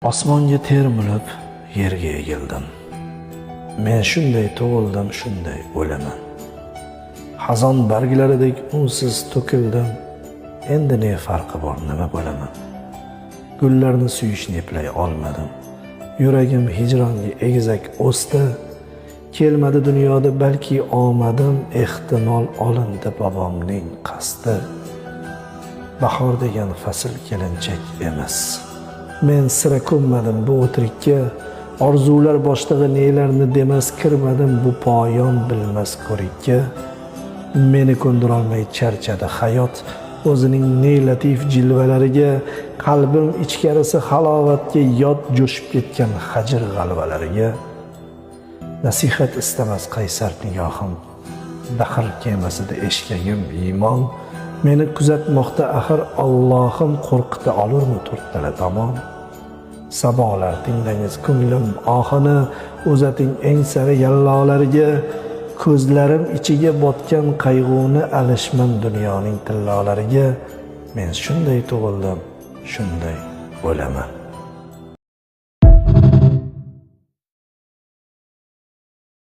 Osmonga termilib, yerga egildim. Men shunday tug'ildim, shunday o'laman. Xazon barglaridek unsiz to'kildim. Endi ne farqi bor, nima bo'laman? Gullarni suyishni eplay olmadim. Yuragim hijronga egizak o'sdi. Kelmadi dunyoda balki omadim, ehtimol olindi bobomning qasdi. Bahor degan fasl kelinchak emas. Men sira ko'nmadim bu o'tirikka, orzular boshlig'i nelarni demas kirmadim bu poyon bilmas ko'rikka. Meni ko'ndirolmay charchadi hayot o'zining nelatif jilvalariga, qalbim ichkarisi halovatga yod jo'shib ketgan hajr g'alvalariga. Nasihat istamas qaysar nigohim, dahr kemasida eshkagim iymon. Meni kuzatmoqda axir Allohim, qo'rqita olurmi to'rttala tomon? Sabolar tinglangiz ko'nglim ohini, uzating eng sari yallolariga. Ko'zlarim ichiga botgan qayg'uni alishman dunyoning tillolariga. Men shunday tug'ildim, shunday o'laman.